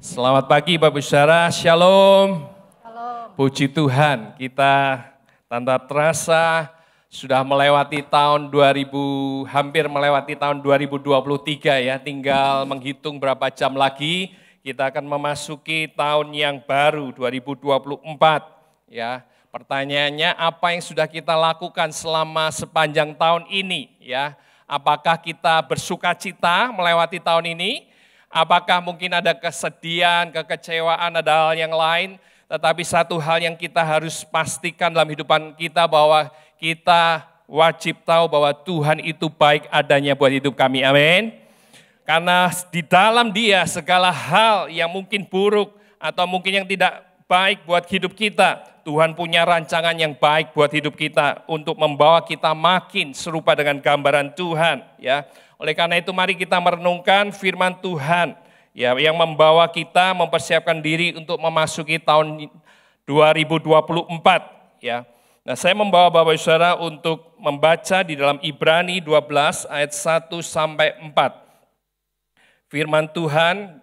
Selamat pagi Bapak Saudara, Shalom. Halo. Puji Tuhan, kita tanpa terasa sudah melewati tahun 2000, hampir melewati tahun 2023 ya. Tinggal menghitung berapa jam lagi kita akan memasuki tahun yang baru 2024 ya. Pertanyaannya, apa yang sudah kita lakukan selama sepanjang tahun ini ya? Apakah kita bersukacita melewati tahun ini? Apakah mungkin ada kesedihan, kekecewaan, ada hal yang lain? Tetapi satu hal yang kita harus pastikan dalam hidupan kita bahwa kita wajib tahu bahwa Tuhan itu baik adanya buat hidup kami. Amin. Karena di dalam Dia segala hal yang mungkin buruk atau mungkin yang tidak baik buat hidup kita, Tuhan punya rancangan yang baik buat hidup kita untuk membawa kita makin serupa dengan gambaran Tuhan, ya. Oleh karena itu mari kita merenungkan firman Tuhan ya yang membawa kita mempersiapkan diri untuk memasuki tahun 2024 ya. Nah, saya membawa Bapak Saudara untuk membaca di dalam Ibrani 12 ayat 1 sampai 4. Firman Tuhan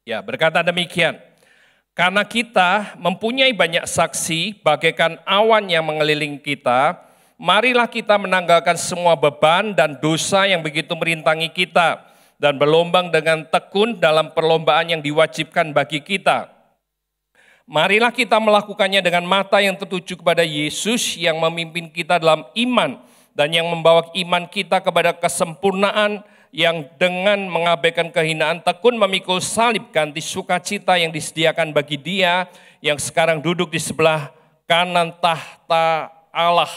ya berkata demikian. Karena kita mempunyai banyak saksi bagaikan awan yang mengelilingi kita, marilah kita menanggalkan semua beban dan dosa yang begitu merintangi kita dan berlombang dengan tekun dalam perlombaan yang diwajibkan bagi kita. Marilah kita melakukannya dengan mata yang tertuju kepada Yesus yang memimpin kita dalam iman dan yang membawa iman kita kepada kesempurnaan, yang dengan mengabaikan kehinaan tekun memikul salib ganti sukacita yang disediakan bagi Dia yang sekarang duduk di sebelah kanan tahta Allah.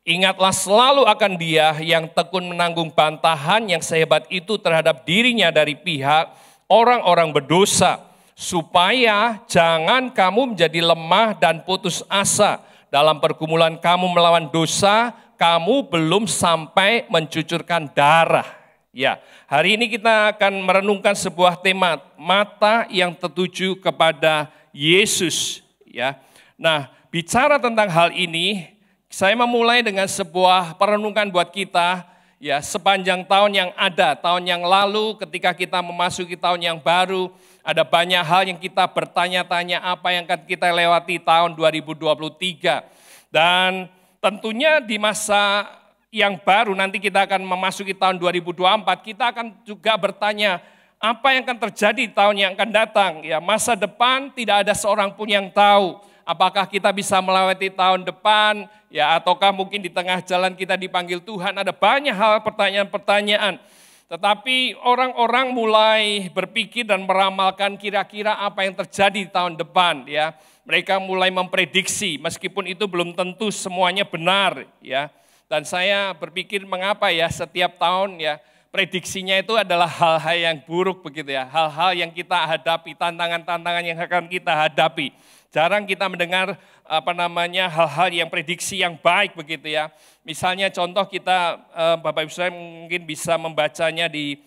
Ingatlah selalu akan Dia yang tekun menanggung bantahan yang sehebat itu terhadap dirinya dari pihak orang-orang berdosa, supaya jangan kamu menjadi lemah dan putus asa dalam pergumulan kamu melawan dosa, kamu belum sampai mencucurkan darah. Ya, hari ini kita akan merenungkan sebuah tema, mata yang tertuju kepada Yesus. Ya, nah bicara tentang hal ini, saya memulai dengan sebuah perenungan buat kita, ya sepanjang tahun yang ada, tahun yang lalu ketika kita memasuki tahun yang baru, ada banyak hal yang kita bertanya-tanya apa yang akan kita lewati tahun 2023. Dan tentunya di masa yang baru nanti kita akan memasuki tahun 2024, kita akan juga bertanya apa yang akan terjadi di tahun yang akan datang. Ya, masa depan tidak ada seorang pun yang tahu. Apakah kita bisa melewati tahun depan, ya ataukah mungkin di tengah jalan kita dipanggil Tuhan. Ada banyak hal pertanyaan-pertanyaan. Tetapi orang-orang mulai berpikir dan meramalkan kira-kira apa yang terjadi di tahun depan. Ya, mereka mulai memprediksi meskipun itu belum tentu semuanya benar. Ya. Dan saya berpikir mengapa ya setiap tahun ya prediksinya itu adalah hal-hal yang buruk begitu ya. Hal-hal yang kita hadapi, tantangan-tantangan yang akan kita hadapi. Jarang kita mendengar hal-hal yang prediksi yang baik begitu ya. Misalnya contoh kita Bapak Ibu saya mungkin bisa membacanya di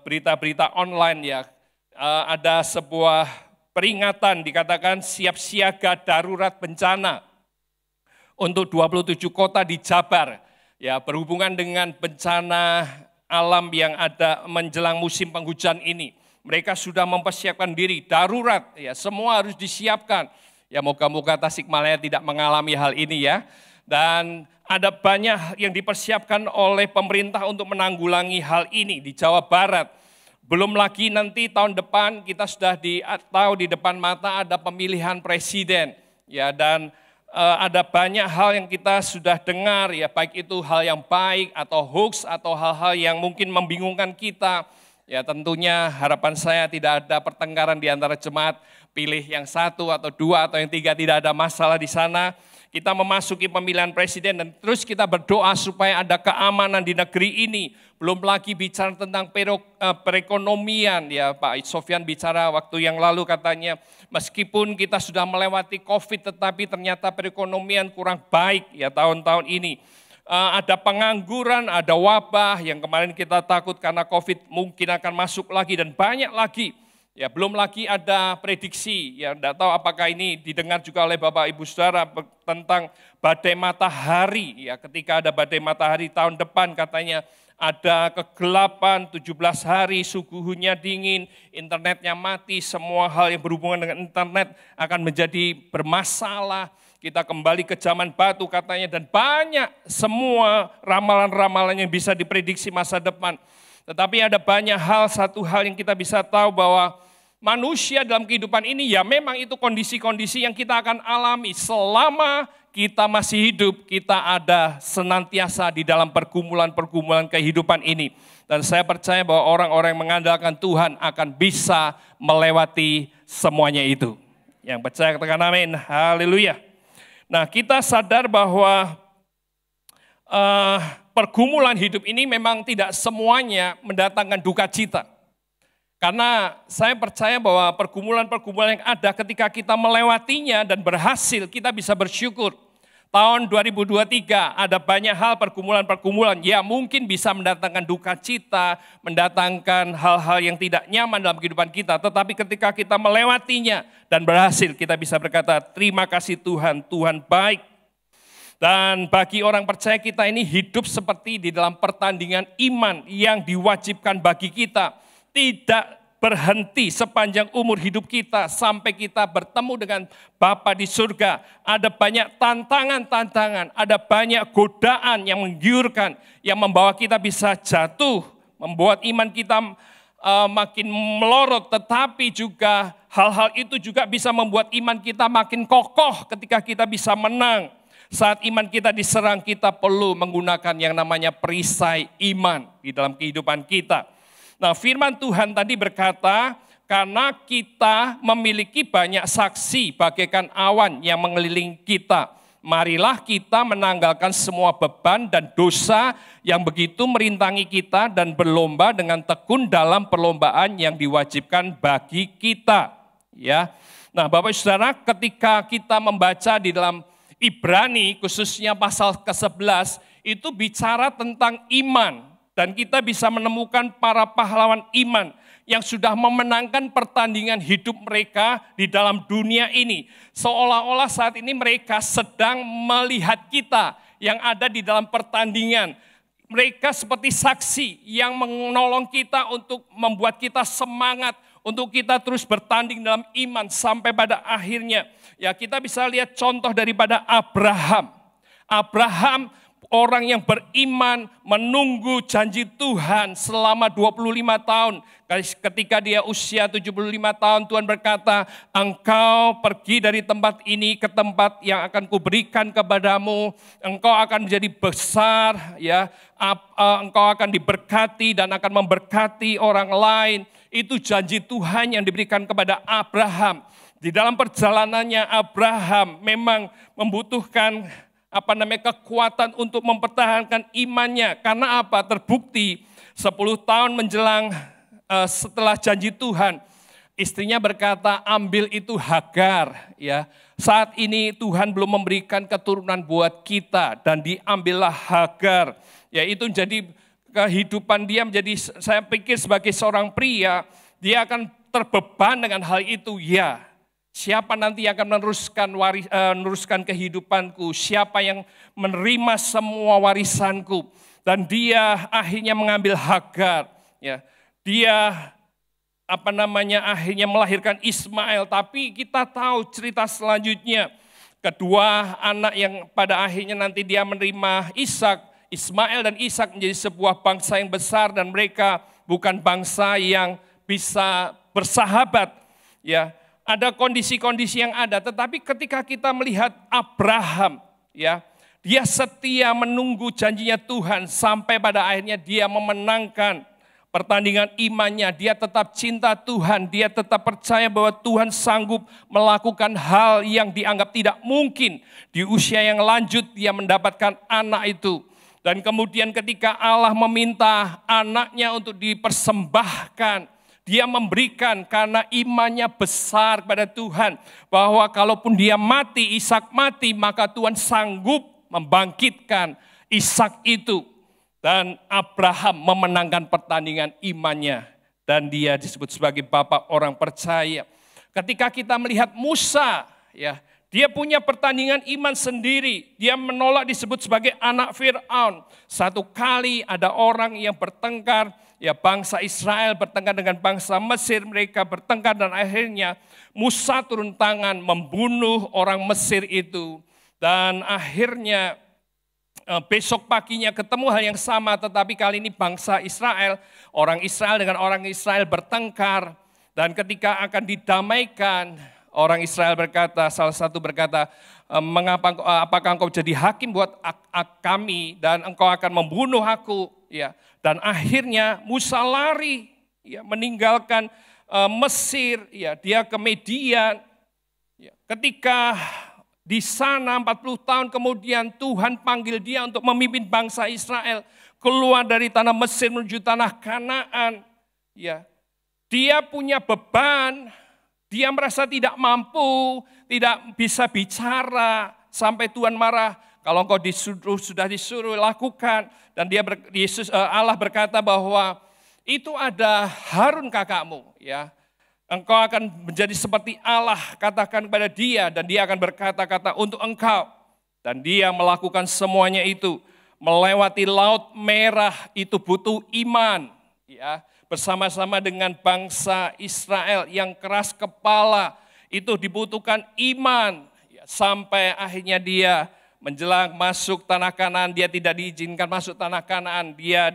berita-berita online ya. Ada sebuah peringatan dikatakan siap siaga darurat bencana untuk 27 kota di Jabar, ya berhubungan dengan bencana alam yang ada menjelang musim penghujan ini. Mereka sudah mempersiapkan diri, darurat, ya semua harus disiapkan. Ya moga-moga Tasikmalaya tidak mengalami hal ini ya. Dan ada banyak yang dipersiapkan oleh pemerintah untuk menanggulangi hal ini di Jawa Barat. Belum lagi nanti tahun depan kita sudah tahu di depan mata ada pemilihan presiden, ya dan ada banyak hal yang kita sudah dengar ya, baik itu hal yang baik atau hoax atau hal-hal yang mungkin membingungkan kita. Ya tentunya harapan saya tidak ada pertengkaran di antara jemaat, pilih yang satu atau dua atau yang tiga, tidak ada masalah di sana. Kita memasuki pemilihan presiden dan terus kita berdoa supaya ada keamanan di negeri ini. Belum lagi bicara tentang perekonomian ya, Pak Sofyan bicara waktu yang lalu katanya meskipun kita sudah melewati COVID tetapi ternyata perekonomian kurang baik ya tahun-tahun ini. Ada pengangguran, ada wabah yang kemarin kita takut karena COVID mungkin akan masuk lagi dan banyak lagi. Ya, belum lagi ada prediksi, ya tidak tahu apakah ini didengar juga oleh Bapak Ibu Saudara tentang badai matahari. Ya, ketika ada badai matahari tahun depan katanya ada kegelapan 17 hari, suhunya dingin, internetnya mati, semua hal yang berhubungan dengan internet akan menjadi bermasalah. Kita kembali ke zaman batu katanya, dan banyak semua ramalan-ramalan yang bisa diprediksi masa depan. Tetapi ada banyak hal, satu hal yang kita bisa tahu bahwa manusia dalam kehidupan ini ya memang itu kondisi-kondisi yang kita akan alami selama kita masih hidup, kita ada senantiasa di dalam pergumulan-pergumulan kehidupan ini. Dan saya percaya bahwa orang-orang yang mengandalkan Tuhan akan bisa melewati semuanya itu. Yang percaya katakan amin, haleluya. Nah, kita sadar bahwa pergumulan hidup ini memang tidak semuanya mendatangkan duka cita. Karena saya percaya bahwa pergumulan-pergumulan yang ada ketika kita melewatinya dan berhasil, kita bisa bersyukur. Tahun 2023 ada banyak hal pergumulan-pergumulan, ya mungkin bisa mendatangkan duka cita, mendatangkan hal-hal yang tidak nyaman dalam kehidupan kita. Tetapi ketika kita melewatinya dan berhasil, kita bisa berkata, terima kasih Tuhan, Tuhan baik. Dan bagi orang percaya kita ini hidup seperti di dalam pertandingan iman yang diwajibkan bagi kita. Tidak berhenti sepanjang umur hidup kita sampai kita bertemu dengan Bapa di surga. Ada banyak tantangan-tantangan, ada banyak godaan yang menggiurkan, yang membawa kita bisa jatuh, membuat iman kita makin melorot, tetapi juga hal-hal itu juga bisa membuat iman kita makin kokoh ketika kita bisa menang. Saat iman kita diserang, kita perlu menggunakan yang namanya perisai iman di dalam kehidupan kita. Nah, firman Tuhan tadi berkata, karena kita memiliki banyak saksi bagaikan awan yang mengelilingi kita, marilah kita menanggalkan semua beban dan dosa yang begitu merintangi kita dan berlomba dengan tekun dalam perlombaan yang diwajibkan bagi kita. Ya, nah Bapak Saudara, ketika kita membaca di dalam Ibrani, khususnya pasal ke-11, itu bicara tentang iman. Dan kita bisa menemukan para pahlawan iman yang sudah memenangkan pertandingan hidup mereka di dalam dunia ini. Seolah-olah saat ini mereka sedang melihat kita yang ada di dalam pertandingan. Mereka seperti saksi yang menolong kita untuk membuat kita semangat, untuk kita terus bertanding dalam iman sampai pada akhirnya. Ya, kita bisa lihat contoh daripada Abraham. Abraham, orang yang beriman menunggu janji Tuhan selama 25 tahun. Ketika dia usia 75 tahun, Tuhan berkata, engkau pergi dari tempat ini ke tempat yang akan kuberikan kepadamu. Engkau akan menjadi besar, ya. Engkau akan diberkati dan akan memberkati orang lain. Itu janji Tuhan yang diberikan kepada Abraham. Di dalam perjalanannya Abraham memang membutuhkan kekuatan untuk mempertahankan imannya. Karena apa? Terbukti 10 tahun menjelang setelah janji Tuhan, istrinya berkata, ambil itu Hagar. Ya, saat ini Tuhan belum memberikan keturunan buat kita dan diambillah Hagar. Ya, itu jadi kehidupan dia menjadi, saya pikir sebagai seorang pria, dia akan terbeban dengan hal itu. Ya, siapa nanti yang akan meneruskan kehidupanku? Siapa yang menerima semua warisanku? Dan dia akhirnya mengambil Hagar. Ya, dia akhirnya melahirkan Ismail. Tapi kita tahu cerita selanjutnya. Kedua anak yang pada akhirnya nanti dia menerima Ishak, Ismail dan Ishak menjadi sebuah bangsa yang besar dan mereka bukan bangsa yang bisa bersahabat. Ya, ada kondisi-kondisi yang ada, tetapi ketika kita melihat Abraham, ya, dia setia menunggu janjinya Tuhan sampai pada akhirnya dia memenangkan pertandingan imannya. Dia tetap cinta Tuhan, dia tetap percaya bahwa Tuhan sanggup melakukan hal yang dianggap tidak mungkin. Di usia yang lanjut dia mendapatkan anak itu. Dan kemudian ketika Allah meminta anaknya untuk dipersembahkan, dia memberikan karena imannya besar kepada Tuhan. Bahwa kalaupun dia mati, Ishak mati, maka Tuhan sanggup membangkitkan Ishak itu. Dan Abraham memenangkan pertandingan imannya. dan dia disebut sebagai bapak orang percaya. Ketika kita melihat Musa, ya, dia punya pertandingan iman sendiri. Dia menolak disebut sebagai anak Fir'aun. Satu kali ada orang yang bertengkar, ya bangsa Israel bertengkar dengan bangsa Mesir, mereka bertengkar dan akhirnya Musa turun tangan membunuh orang Mesir itu. Dan akhirnya besok paginya ketemu hal yang sama, tetapi kali ini bangsa Israel, orang Israel dengan orang Israel bertengkar. Dan ketika akan didamaikan, orang Israel berkata, salah satu berkata, apakah engkau jadi hakim buat kami dan engkau akan membunuh aku? Ya. Dan akhirnya Musa lari, ya, meninggalkan Mesir, ya, dia ke Midian. Ya. Ketika di sana 40 tahun kemudian Tuhan panggil dia untuk memimpin bangsa Israel keluar dari tanah Mesir menuju tanah Kanaan. Ya. Dia punya beban, dia merasa tidak mampu, tidak bisa bicara sampai Tuhan marah. Kalau engkau sudah disuruh lakukan, dan Allah berkata bahwa itu ada Harun kakakmu, ya. Engkau akan menjadi seperti Allah, katakan kepada dia, dan dia akan berkata-kata untuk engkau. Dan dia melakukan semuanya itu, melewati Laut Merah itu butuh iman, ya. Bersama-sama dengan bangsa Israel yang keras kepala, itu dibutuhkan iman. Sampai akhirnya dia menjelang masuk tanah Kanaan, dia tidak diizinkan masuk tanah Kanaan. Dia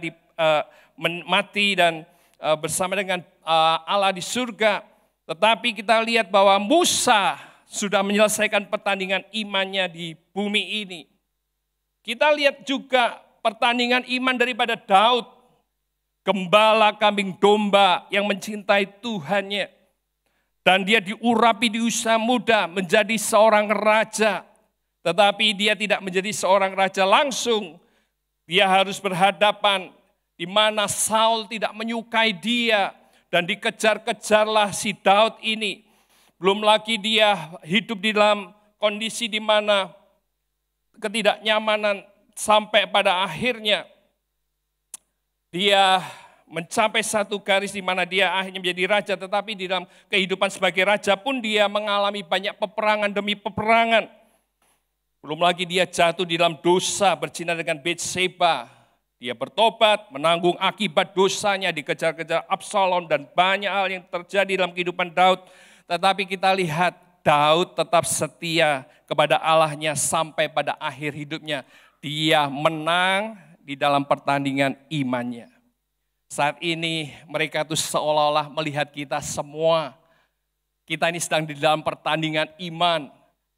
mati dan bersama dengan Allah di surga. Tetapi kita lihat bahwa Musa sudah menyelesaikan pertandingan imannya di bumi ini. Kita lihat juga pertandingan iman daripada Daud. Gembala kambing domba yang mencintai Tuhannya. Dan dia diurapi di usia muda menjadi seorang raja. Tetapi dia tidak menjadi seorang raja langsung. Dia harus berhadapan di mana Saul tidak menyukai dia. Dan dikejar-kejarlah si Daud ini. Belum lagi dia hidup di dalam kondisi di mana ketidaknyamanan sampai pada akhirnya dia mencapai satu garis di mana dia akhirnya menjadi raja, tetapi di dalam kehidupan sebagai raja pun dia mengalami banyak peperangan demi peperangan. Belum lagi dia jatuh di dalam dosa, berzina dengan Batseba. Dia bertobat, menanggung akibat dosanya, dikejar-kejar Absalom dan banyak hal yang terjadi dalam kehidupan Daud. Tetapi kita lihat Daud tetap setia kepada Allahnya sampai pada akhir hidupnya. Dia menang di dalam pertandingan imannya. Saat ini mereka itu seolah-olah melihat kita semua. Kita ini sedang di dalam pertandingan iman.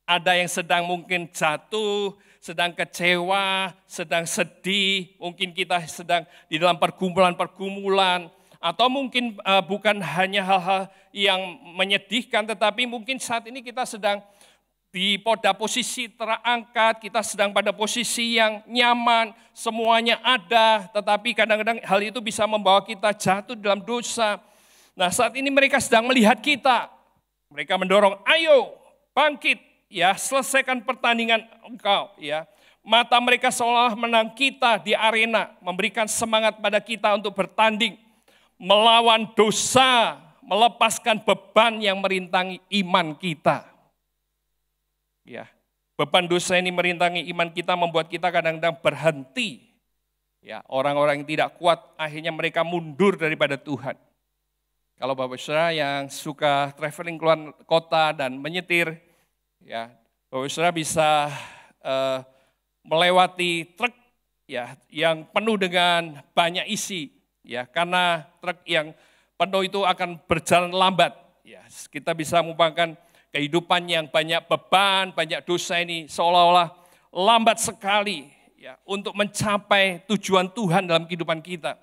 Ada yang sedang mungkin jatuh, sedang kecewa, sedang sedih. Mungkin kita sedang di dalam pergumulan-pergumulan. Atau mungkin bukan hanya hal-hal yang menyedihkan, tetapi mungkin saat ini kita sedang pada posisi terangkat, kita sedang pada posisi yang nyaman, semuanya ada, tetapi kadang-kadang hal itu bisa membawa kita jatuh dalam dosa. Nah, saat ini mereka sedang melihat kita. Mereka mendorong, ayo bangkit, ya, selesaikan pertandingan engkau, ya. Mata mereka seolah menang kita di arena, memberikan semangat pada kita untuk bertanding, melawan dosa, melepaskan beban yang merintangi iman kita. Ya, beban dosa ini merintangi iman kita, membuat kita kadang-kadang berhenti. Ya, orang-orang yang tidak kuat akhirnya mereka mundur daripada Tuhan. Kalau Bapak Saudara yang suka traveling keluar kota dan menyetir, ya, Bapak Saudara bisa melewati truk, ya, yang penuh dengan banyak isi, ya, karena truk yang penuh itu akan berjalan lambat. Ya, kita bisa merupakan kehidupan yang banyak beban, banyak dosa ini seolah-olah lambat sekali, ya, untuk mencapai tujuan Tuhan dalam kehidupan kita.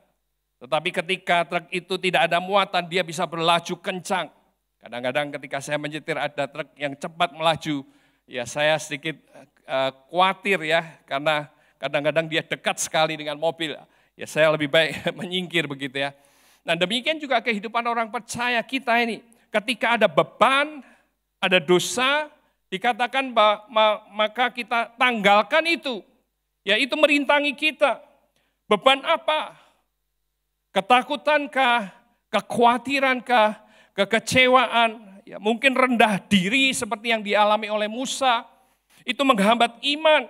Tetapi ketika truk itu tidak ada muatan, dia bisa berlaju kencang. Kadang-kadang ketika saya menyetir ada truk yang cepat melaju, ya saya sedikit khawatir, ya, karena kadang-kadang dia dekat sekali dengan mobil. Ya saya lebih baik menyingkir begitu, ya. Nah, demikian juga kehidupan orang percaya kita ini. Ketika ada beban, ada dosa, dikatakan maka kita tanggalkan itu. Ya, itu merintangi kita. Beban apa? Ketakutankah? kekhawatirankah, kekecewaan, ya mungkin rendah diri seperti yang dialami oleh Musa, itu menghambat iman.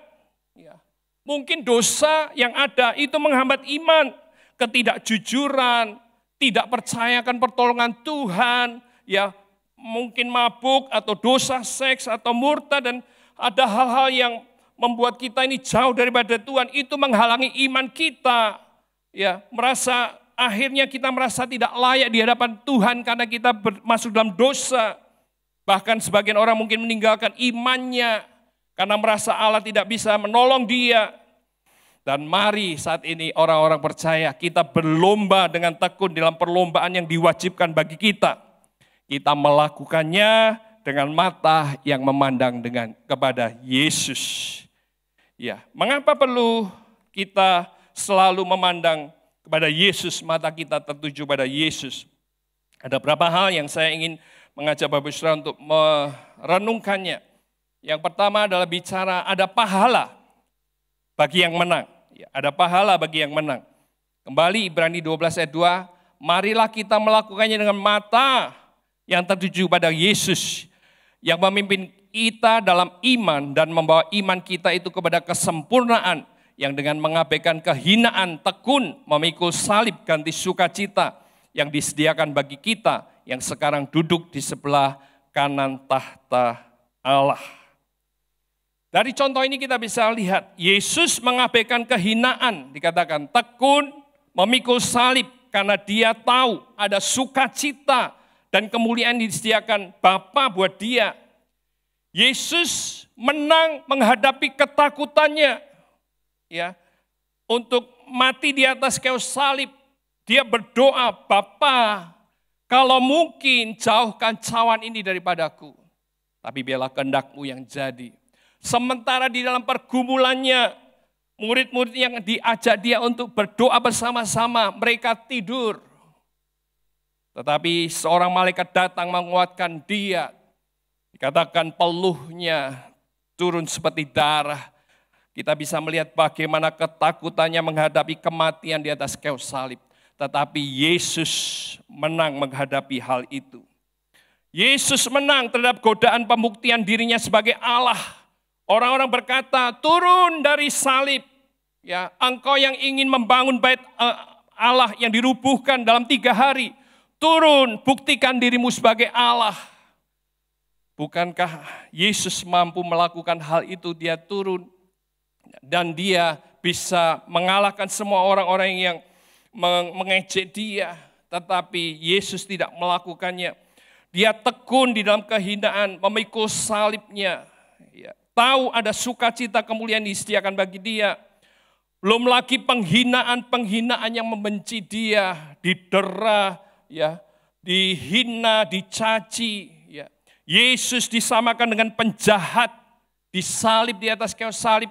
Ya. Mungkin dosa yang ada itu menghambat iman, ketidakjujuran, tidak percayakan pertolongan Tuhan, ya mungkin mabuk atau dosa seks atau murtad, dan ada hal-hal yang membuat kita ini jauh daripada Tuhan, itu menghalangi iman kita. Ya, akhirnya kita merasa tidak layak di hadapan Tuhan karena kita masuk dalam dosa. Bahkan sebagian orang mungkin meninggalkan imannya karena merasa Allah tidak bisa menolong dia. Dan mari saat ini orang-orang percaya kita berlomba dengan tekun dalam perlombaan yang diwajibkan bagi kita. Kita melakukannya dengan mata yang memandang kepada Yesus. Ya, mengapa perlu kita selalu memandang kepada Yesus, mata kita tertuju pada Yesus? Ada beberapa hal yang saya ingin mengajak Bapak Ibu Saudara untuk merenungkannya. Yang pertama adalah bicara ada pahala bagi yang menang. Ya, ada pahala bagi yang menang. Kembali Ibrani 12 ayat 2, marilah kita melakukannya dengan mata yang tertuju pada Yesus, yang memimpin kita dalam iman dan membawa iman kita itu kepada kesempurnaan, yang dengan mengabaikan kehinaan tekun memikul salib ganti sukacita yang disediakan bagi kita yang sekarang duduk di sebelah kanan tahta Allah. Dari contoh ini kita bisa lihat Yesus mengabaikan kehinaan, dikatakan tekun memikul salib karena dia tahu ada sukacita dan kemuliaan disediakan Bapa buat dia. Yesus menang menghadapi ketakutannya, ya, untuk mati di atas kayu salib. Dia berdoa, Bapa, kalau mungkin jauhkan cawan ini daripadaku, tapi biarlah kehendak-Mu yang jadi. Sementara di dalam pergumulannya, murid-murid yang diajak dia untuk berdoa bersama-sama, mereka tidur. Tetapi seorang malaikat datang menguatkan dia. Dikatakan peluhnya turun seperti darah. Kita bisa melihat bagaimana ketakutannya menghadapi kematian di atas kayu salib. Tetapi Yesus menang menghadapi hal itu. Yesus menang terhadap godaan pembuktian dirinya sebagai Allah. Orang-orang berkata, turun dari salib. Ya, engkau yang ingin membangun bait Allah yang dirubuhkan dalam 3 hari. Turun, buktikan dirimu sebagai Allah. Bukankah Yesus mampu melakukan hal itu? Dia turun dan dia bisa mengalahkan semua orang-orang yang mengejek dia. Tetapi Yesus tidak melakukannya. Dia tekun di dalam kehinaan, memikul salibnya. Ya, tahu ada sukacita kemuliaan disediakan bagi dia. Belum lagi penghinaan yang membenci dia, didera, ya, dihina, dicaci. Yesus disamakan dengan penjahat, disalib di atas kayu salib.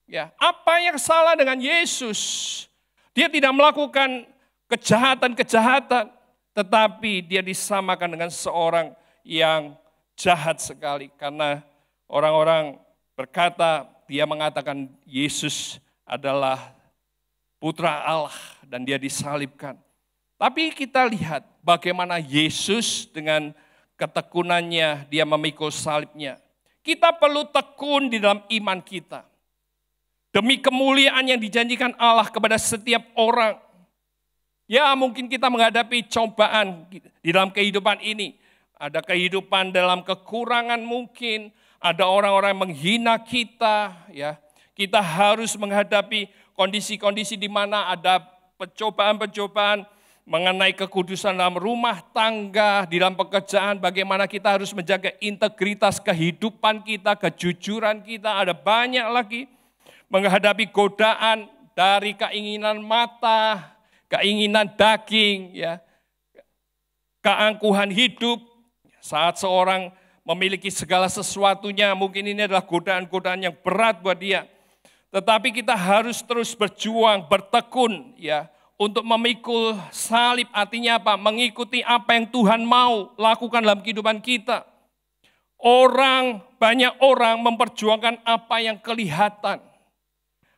Ya, apa yang salah dengan Yesus? Dia tidak melakukan kejahatan-kejahatan, tetapi dia disamakan dengan seorang yang jahat sekali. Karena orang-orang berkata, dia mengatakan Yesus adalah putra Allah dan dia disalibkan. Tapi kita lihat bagaimana Yesus dengan ketekunannya, dia memikul salibnya. Kita perlu tekun di dalam iman kita. Demi kemuliaan yang dijanjikan Allah kepada setiap orang. Ya, mungkin kita menghadapi cobaan di dalam kehidupan ini. Ada kehidupan dalam kekurangan mungkin. Ada orang-orang yang menghina kita. Ya, kita harus menghadapi kondisi-kondisi di mana ada pencobaan-pencobaan mengenai kekudusan dalam rumah tangga, di dalam pekerjaan, bagaimana kita harus menjaga integritas kehidupan kita, kejujuran kita. Ada banyak lagi menghadapi godaan dari keinginan mata, keinginan daging, ya, keangkuhan hidup. Saat seorang memiliki segala sesuatunya, mungkin ini adalah godaan-godaan yang berat buat dia. Tetapi kita harus terus berjuang, bertekun, ya, untuk memikul salib. Artinya apa? Mengikuti apa yang Tuhan mau lakukan dalam kehidupan kita. Banyak orang memperjuangkan apa yang kelihatan.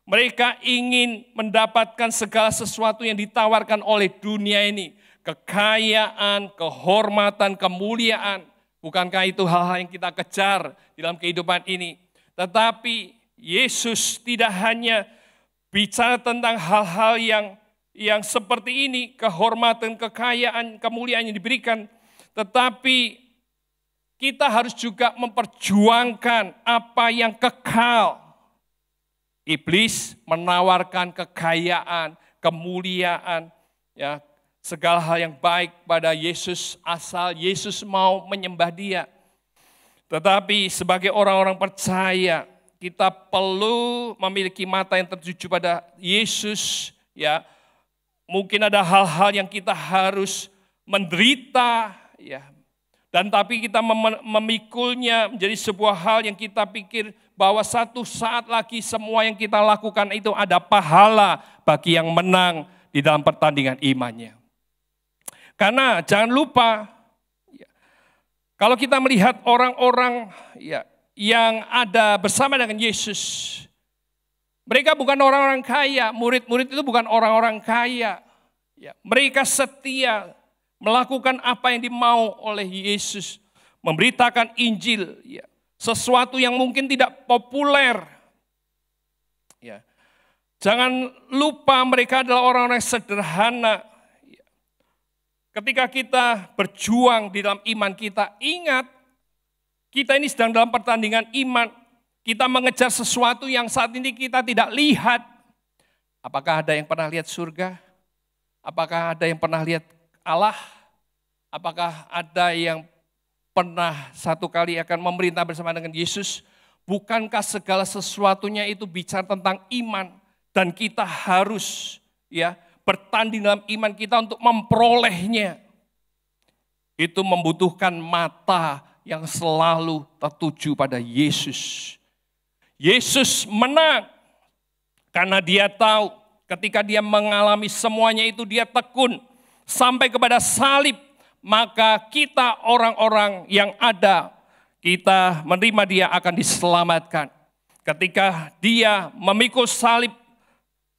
Mereka ingin mendapatkan segala sesuatu yang ditawarkan oleh dunia ini. kekayaan, kehormatan, kemuliaan. Bukankah itu hal-hal yang kita kejar dalam kehidupan ini? Tetapi Yesus tidak hanya bicara tentang hal-hal yang seperti ini, kehormatan, kekayaan, kemuliaan yang diberikan. Tetapi kita harus juga memperjuangkan apa yang kekal. Iblis menawarkan kekayaan, kemuliaan, ya, segala hal yang baik pada Yesus asal Yesus mau menyembah Dia. Tetapi sebagai orang-orang percaya, kita perlu memiliki mata yang tertuju pada Yesus, ya. Mungkin ada hal-hal yang kita harus menderita, ya. Dan tapi kita memikulnya menjadi sebuah hal yang kita pikir bahwa satu saat lagi semua yang kita lakukan itu ada pahala bagi yang menang di dalam pertandingan imannya. Karena jangan lupa, kalau kita melihat orang-orang yang ada bersama dengan Yesus, mereka bukan orang-orang kaya, murid-murid itu bukan orang-orang kaya. Mereka setia melakukan apa yang dimau oleh Yesus, memberitakan Injil, sesuatu yang mungkin tidak populer. Jangan lupa mereka adalah orang-orang sederhana. Ketika kita berjuang di dalam iman kita, ingat kita ini sedang dalam pertandingan iman. Kita mengejar sesuatu yang saat ini kita tidak lihat. Apakah ada yang pernah lihat surga? Apakah ada yang pernah lihat Allah? Apakah ada yang pernah satu kali akan memerintah bersama dengan Yesus? Bukankah segala sesuatunya itu bicara tentang iman? Dan kita harus bertanding dalam iman kita untuk memperolehnya. Itu membutuhkan mata yang selalu tertuju pada Yesus. Yesus menang karena Dia tahu ketika Dia mengalami semuanya itu Dia tekun sampai kepada salib. Maka kita orang-orang yang ada, kita menerima Dia akan diselamatkan. Ketika Dia memikul salib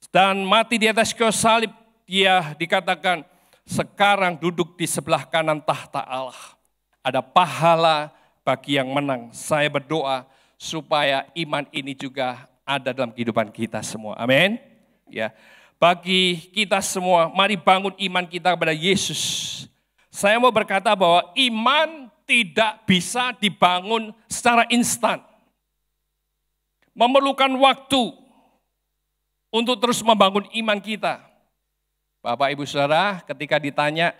dan mati di atas kayu salib, Dia dikatakan sekarang duduk di sebelah kanan tahta Allah. Ada pahala bagi yang menang. Saya berdoa supaya iman ini juga ada dalam kehidupan kita semua. Amin. Ya, bagi kita semua, mari bangun iman kita kepada Yesus. Saya mau berkata bahwa iman tidak bisa dibangun secara instan. Memerlukan waktu untuk terus membangun iman kita. Bapak, Ibu, Saudara, ketika ditanya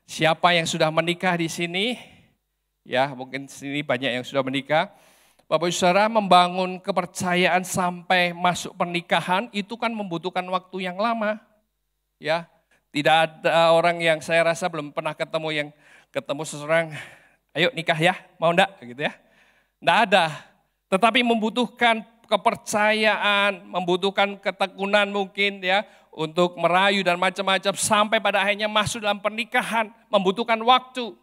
siapa yang sudah menikah di sini, ya mungkin di sini banyak yang sudah menikah. Bapak, Ibu, Saudara, membangun kepercayaan sampai masuk pernikahan itu kan membutuhkan waktu yang lama. Ya, tidak ada orang yang saya rasa belum pernah ketemu seseorang, ayo nikah ya, mau enggak gitu ya. Enggak ada. Tetapi membutuhkan kepercayaan, membutuhkan ketekunan mungkin ya untuk merayu dan macam-macam sampai pada akhirnya masuk dalam pernikahan, membutuhkan waktu.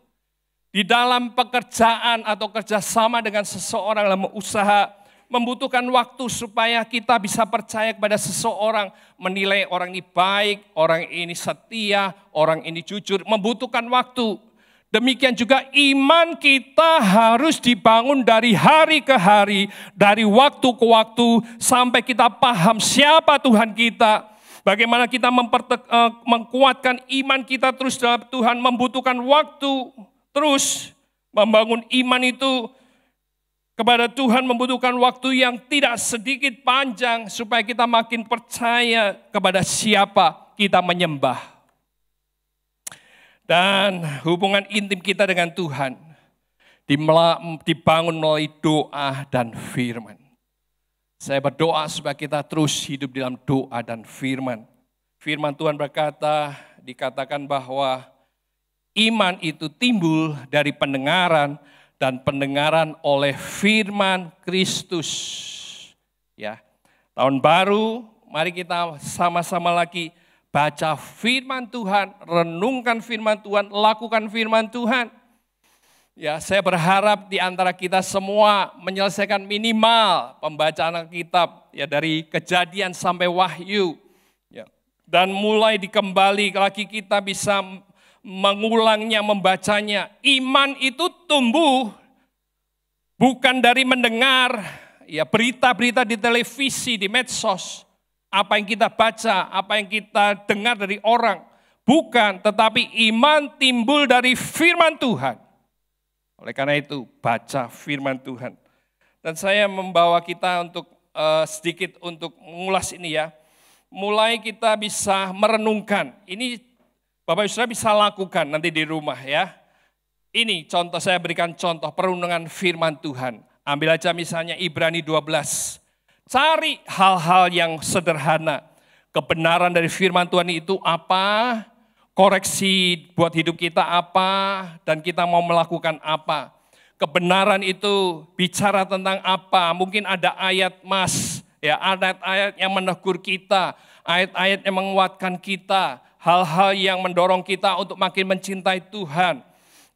Di dalam pekerjaan atau kerjasama dengan seseorang dalam usaha, membutuhkan waktu supaya kita bisa percaya kepada seseorang, menilai orang ini baik, orang ini setia, orang ini jujur, membutuhkan waktu. Demikian juga iman kita harus dibangun dari hari ke hari, dari waktu ke waktu, sampai kita paham siapa Tuhan kita. Bagaimana kita menguatkan iman kita terus dalam Tuhan, membutuhkan waktu. Terus membangun iman itu kepada Tuhan membutuhkan waktu yang tidak sedikit panjang, supaya kita makin percaya kepada siapa kita menyembah. Dan hubungan intim kita dengan Tuhan dibangun melalui doa dan firman. Saya berdoa supaya kita terus hidup dalam doa dan firman. Firman Tuhan dikatakan bahwa iman itu timbul dari pendengaran dan pendengaran oleh firman Kristus. Ya, tahun baru, mari kita sama-sama lagi baca firman Tuhan, renungkan firman Tuhan, lakukan firman Tuhan. Ya, saya berharap di antara kita semua menyelesaikan minimal pembacaan Alkitab ya dari Kejadian sampai Wahyu. Ya, dan mulai dikembali lagi kita bisa mengulangnya, membacanya. Iman itu tumbuh bukan dari mendengar ya berita-berita di televisi, di medsos, apa yang kita baca, apa yang kita dengar dari orang. Bukan, tetapi iman timbul dari firman Tuhan. Oleh karena itu, baca firman Tuhan. Dan saya membawa kita untuk sedikit untuk mengulas ini ya. Mulai kita bisa merenungkan. Ini Bapak Ibu Saudara bisa lakukan nanti di rumah ya. Ini contoh, saya berikan contoh perenungan firman Tuhan. Ambil aja misalnya Ibrani 12. Cari hal-hal yang sederhana. Kebenaran dari firman Tuhan itu apa? Koreksi buat hidup kita apa? Dan kita mau melakukan apa? Kebenaran itu bicara tentang apa? Mungkin ada ayat mas, ya ayat-ayat yang menegur kita, ayat-ayat yang menguatkan kita, hal-hal yang mendorong kita untuk makin mencintai Tuhan.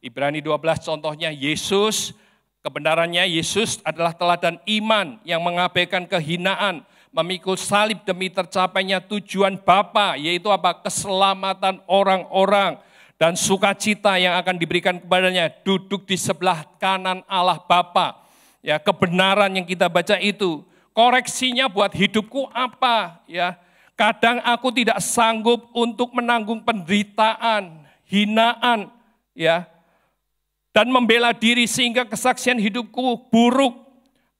Ibrani 12 contohnya Yesus, kebenarannya Yesus adalah teladan iman yang mengabaikan kehinaan, memikul salib demi tercapainya tujuan Bapa, yaitu apa? Keselamatan orang-orang dan sukacita yang akan diberikan kepadanya, duduk di sebelah kanan Allah Bapa. Ya, kebenaran yang kita baca itu, koreksinya buat hidupku apa? Ya, kadang aku tidak sanggup untuk menanggung penderitaan, hinaan, ya, dan membela diri sehingga kesaksian hidupku buruk.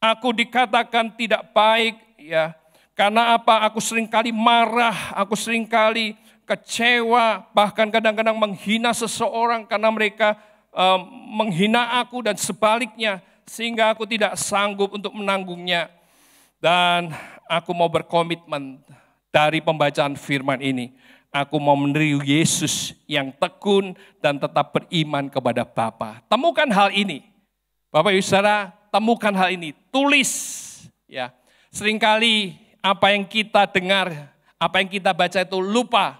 Aku dikatakan tidak baik, ya. Karena apa? Aku seringkali marah, aku seringkali kecewa, bahkan kadang-kadang menghina seseorang karena mereka menghina aku dan sebaliknya, sehingga aku tidak sanggup untuk menanggungnya. Dan aku mau berkomitmen dari pembacaan firman ini, aku mau meniru Yesus yang tekun dan tetap beriman kepada Bapa. Temukan hal ini, Bapak Ibu Saudara, temukan hal ini, tulis ya. Seringkali apa yang kita dengar, apa yang kita baca itu lupa.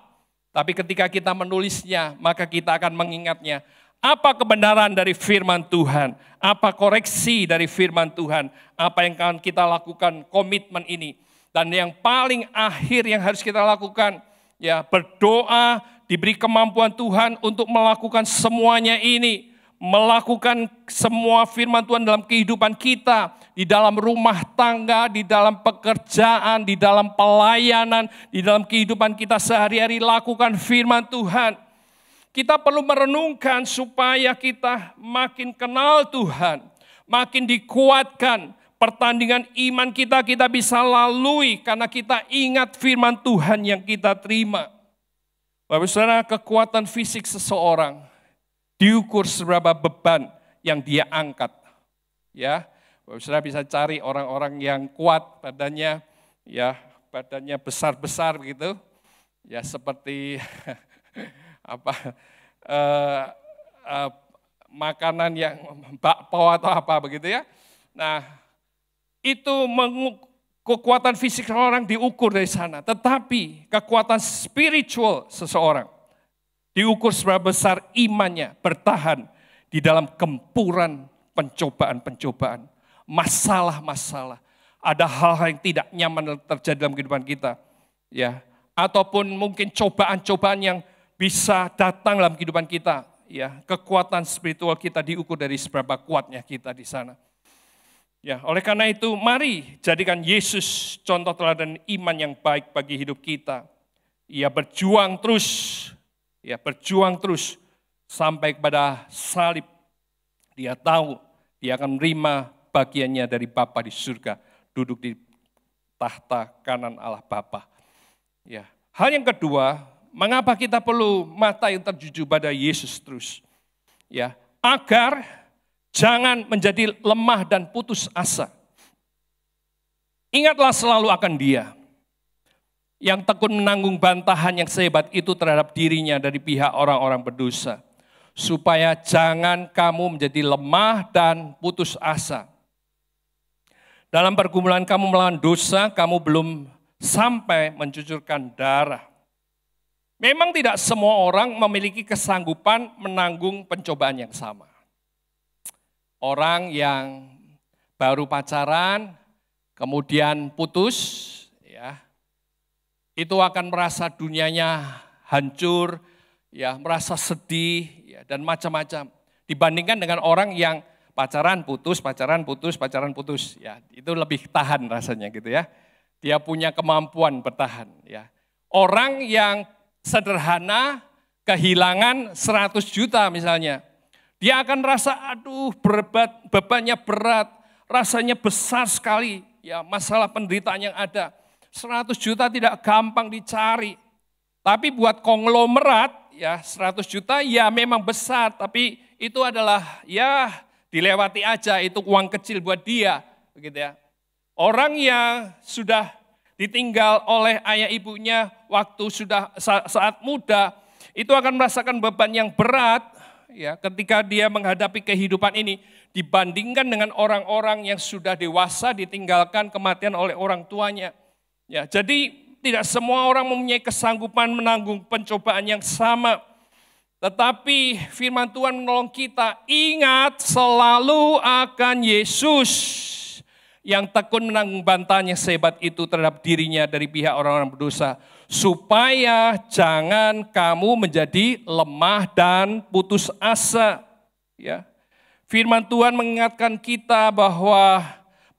Tapi ketika kita menulisnya, maka kita akan mengingatnya. Apa kebenaran dari firman Tuhan? Apa koreksi dari firman Tuhan? Apa yang akan kita lakukan komitmen ini? Dan yang paling akhir yang harus kita lakukan, ya berdoa, diberi kemampuan Tuhan untuk melakukan semuanya ini. Melakukan semua firman Tuhan dalam kehidupan kita, di dalam rumah tangga, di dalam pekerjaan, di dalam pelayanan, di dalam kehidupan kita sehari-hari, lakukan firman Tuhan. Kita perlu merenungkan supaya kita makin kenal Tuhan, makin dikuatkan. Pertandingan iman kita bisa lalui karena kita ingat firman Tuhan yang kita terima. Bapak Saudara, kekuatan fisik seseorang diukur seberapa beban yang dia angkat. Ya, Bapak Saudara bisa cari orang-orang yang kuat badannya, ya badannya besar-besar begitu, ya seperti makanan yang bakpao atau apa begitu ya. Nah, itu kekuatan fisik seseorang diukur dari sana, tetapi kekuatan spiritual seseorang diukur seberapa besar imannya bertahan di dalam gempuran pencobaan-pencobaan, masalah-masalah. Ada hal-hal yang tidak nyaman terjadi dalam kehidupan kita, ya, ataupun mungkin cobaan-cobaan yang bisa datang dalam kehidupan kita, ya. Kekuatan spiritual kita diukur dari seberapa kuatnya kita di sana. Ya, oleh karena itu mari jadikan Yesus contoh teladan iman yang baik bagi hidup kita. Ia berjuang terus. Ya, berjuang terus sampai kepada salib. Dia tahu dia akan menerima bagiannya dari Bapa di surga, duduk di tahta kanan Allah Bapa. Ya, hal yang kedua, mengapa kita perlu mata yang tertuju pada Yesus terus? Ya, agar jangan menjadi lemah dan putus asa. Ingatlah selalu akan Dia yang tekun menanggung bantahan yang sehebat itu terhadap dirinya dari pihak orang-orang berdosa. Supaya jangan kamu menjadi lemah dan putus asa. Dalam pergumulan kamu melawan dosa, kamu belum sampai mencucurkan darah. Memang tidak semua orang memiliki kesanggupan menanggung pencobaan yang sama. Orang yang baru pacaran, kemudian putus, ya, itu akan merasa dunianya hancur, ya merasa sedih, ya, dan macam-macam. Dibandingkan dengan orang yang pacaran putus, ya itu lebih tahan rasanya gitu ya. Dia punya kemampuan bertahan. Ya. Orang yang sederhana kehilangan 100 juta misalnya, dia akan rasa aduh bebannya berat, rasanya besar sekali. Ya masalah penderitaan yang ada. 100 juta tidak gampang dicari. Tapi buat konglomerat ya 100 juta ya memang besar, tapi itu adalah ya dilewati aja, itu uang kecil buat dia, begitu ya. Orang yang sudah ditinggal oleh ayah ibunya waktu sudah saat muda, itu akan merasakan beban yang berat ya ketika dia menghadapi kehidupan ini dibandingkan dengan orang-orang yang sudah dewasa ditinggalkan kematian oleh orang tuanya. Ya, jadi tidak semua orang mempunyai kesanggupan menanggung pencobaan yang sama. Tetapi firman Tuhan menolong kita, ingat selalu akan Yesus yang tekun menanggung bantahan yang sehebat itu terhadap dirinya dari pihak orang-orang berdosa. Supaya jangan kamu menjadi lemah dan putus asa. Ya. Firman Tuhan mengingatkan kita bahwa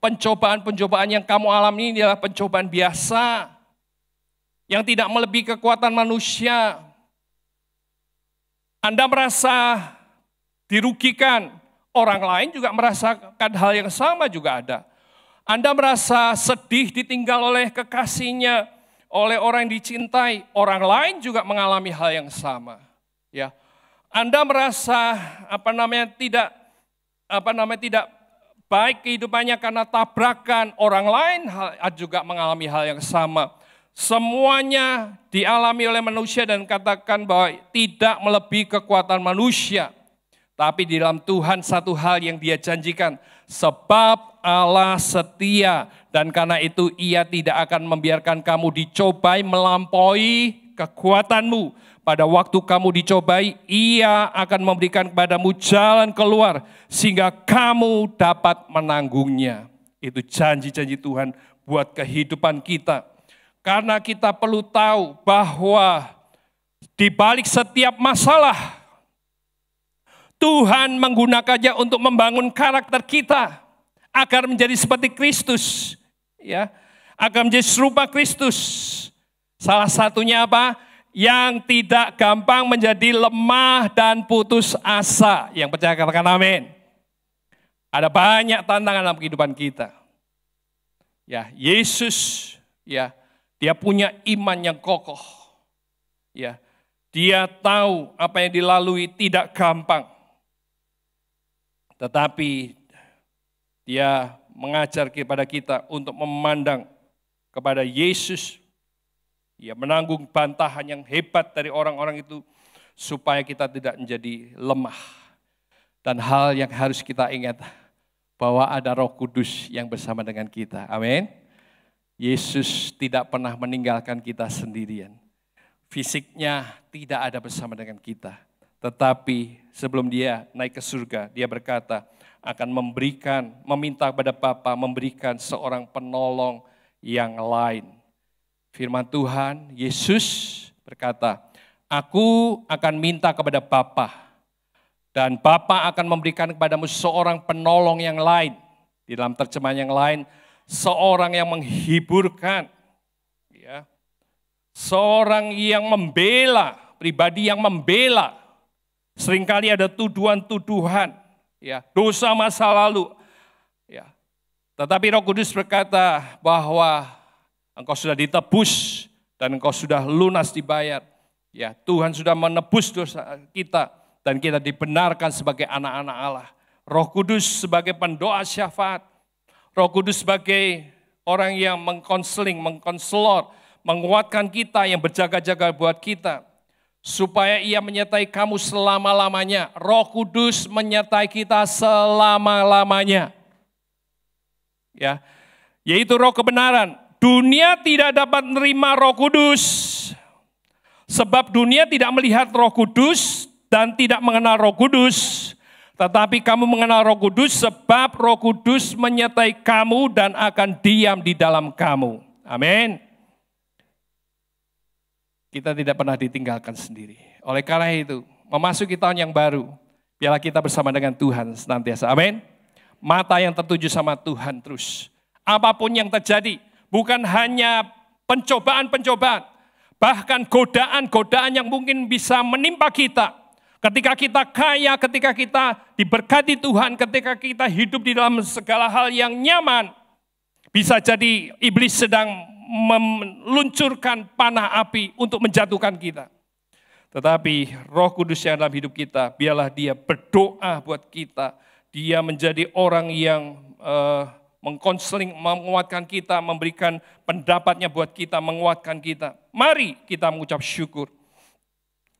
pencobaan-pencobaan yang kamu alami ini adalah pencobaan biasa. Yang tidak melebihi kekuatan manusia. Anda merasa dirugikan, orang lain juga merasakan hal yang sama juga ada. Anda merasa sedih ditinggal oleh kekasihnya, oleh orang yang dicintai, orang lain juga mengalami hal yang sama. Ya, Anda merasa tidak baik kehidupannya karena tabrakan, orang lain juga mengalami hal yang sama. Semuanya dialami oleh manusia dan katakan bahwa tidak melebihi kekuatan manusia. Tapi di dalam Tuhan satu hal yang Dia janjikan, sebab Allah setia dan karena itu Ia tidak akan membiarkan kamu dicobai melampaui kekuatanmu. Pada waktu kamu dicobai, Ia akan memberikan kepadamu jalan keluar sehingga kamu dapat menanggungnya. Itu janji-janji Tuhan buat kehidupan kita. Karena kita perlu tahu bahwa di balik setiap masalah, Tuhan menggunakannya untuk membangun karakter kita agar menjadi seperti Kristus, ya, agar menjadi serupa Kristus. Salah satunya apa? Yang tidak gampang menjadi lemah dan putus asa. Yang percaya katakan amin. Ada banyak tantangan dalam kehidupan kita. Ya, Yesus, ya, Dia punya iman yang kokoh. Ya, Dia tahu apa yang dilalui tidak gampang. Tetapi Dia mengajar kepada kita untuk memandang kepada Yesus. Ia menanggung bantahan yang hebat dari orang-orang itu supaya kita tidak menjadi lemah. Dan hal yang harus kita ingat bahwa ada Roh Kudus yang bersama dengan kita. Amin. Yesus tidak pernah meninggalkan kita sendirian. Fisiknya tidak ada bersama dengan kita. Tetapi sebelum Dia naik ke surga, Dia berkata akan meminta kepada Bapa memberikan seorang penolong yang lain. Firman Tuhan, Yesus berkata, aku akan minta kepada Bapa dan Bapa akan memberikan kepadamu seorang penolong yang lain. Di dalam terjemahan yang lain, seorang yang menghiburkan, ya, seorang yang membela, pribadi yang membela. Seringkali ada tuduhan-tuduhan, ya, dosa masa lalu. Ya. Tetapi Roh Kudus berkata bahwa engkau sudah ditebus dan engkau sudah lunas dibayar. Ya, Tuhan sudah menebus dosa kita dan kita dibenarkan sebagai anak-anak Allah. Roh Kudus sebagai pendoa syafaat. Roh Kudus sebagai orang yang mengkonseling, mengkonselor, menguatkan kita, yang berjaga-jaga buat kita. Supaya Ia menyertai kamu selama-lamanya. Roh Kudus menyertai kita selama-lamanya. Ya, yaitu roh kebenaran. Dunia tidak dapat menerima Roh Kudus. Sebab dunia tidak melihat Roh Kudus dan tidak mengenal Roh Kudus. Tetapi kamu mengenal Roh Kudus sebab Roh Kudus menyertai kamu dan akan diam di dalam kamu. Amin. Kita tidak pernah ditinggalkan sendiri. Oleh karena itu, memasuki tahun yang baru, biarlah kita bersama dengan Tuhan senantiasa. Amin. Mata yang tertuju sama Tuhan terus. Apapun yang terjadi, bukan hanya pencobaan-pencobaan, bahkan godaan-godaan yang mungkin bisa menimpa kita. Ketika kita kaya, ketika kita diberkati Tuhan, ketika kita hidup di dalam segala hal yang nyaman, bisa jadi iblis sedang meluncurkan panah api untuk menjatuhkan kita. Tetapi Roh Kudus yang dalam hidup kita, biarlah dia berdoa buat kita. Dia menjadi orang yang mengkonseling, menguatkan kita, memberikan pendapatnya buat kita, menguatkan kita. Mari kita mengucap syukur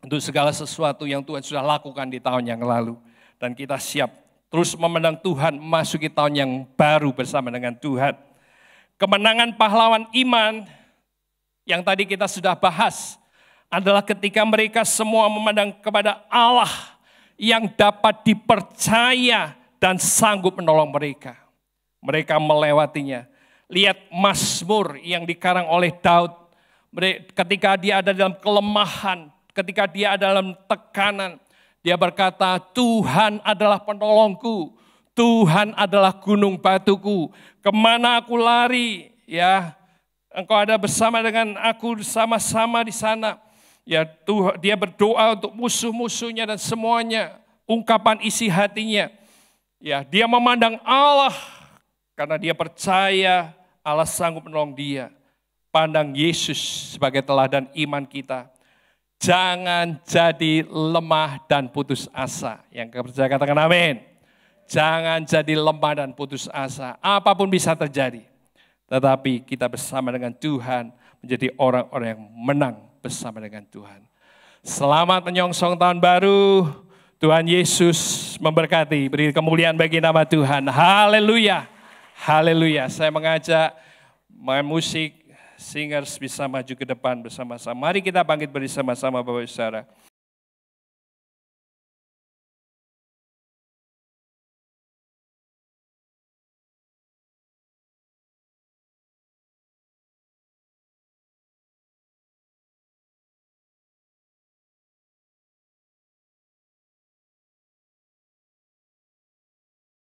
untuk segala sesuatu yang Tuhan sudah lakukan di tahun yang lalu. Dan kita siap terus memandang Tuhan, memasuki tahun yang baru bersama dengan Tuhan. Kemenangan pahlawan iman yang tadi kita sudah bahas adalah ketika mereka semua memandang kepada Allah yang dapat dipercaya dan sanggup menolong mereka. Mereka melewatinya. Lihat Mazmur yang dikarang oleh Daud. Ketika dia ada dalam kelemahan, ketika dia ada dalam tekanan, dia berkata, Tuhan adalah penolongku, Tuhan adalah gunung batuku, kemana aku lari, ya, Engkau ada bersama dengan aku, sama-sama di sana. Ya, dia berdoa untuk musuh-musuhnya dan semuanya, ungkapan isi hatinya. Ya, dia memandang Allah karena dia percaya Allah sanggup menolong dia. Pandang Yesus sebagai teladan iman kita. Jangan jadi lemah dan putus asa. Yang percaya katakan amin. Jangan jadi lemah dan putus asa. Apapun bisa terjadi. Tetapi kita bersama dengan Tuhan menjadi orang-orang yang menang bersama dengan Tuhan. Selamat menyongsong tahun baru. Tuhan Yesus memberkati, beri kemuliaan bagi nama Tuhan. Haleluya. Haleluya. Saya mengajak main musik, singers bisa maju ke depan bersama-sama. Mari kita bangkit bersama-sama Bapak Ibu Saudara.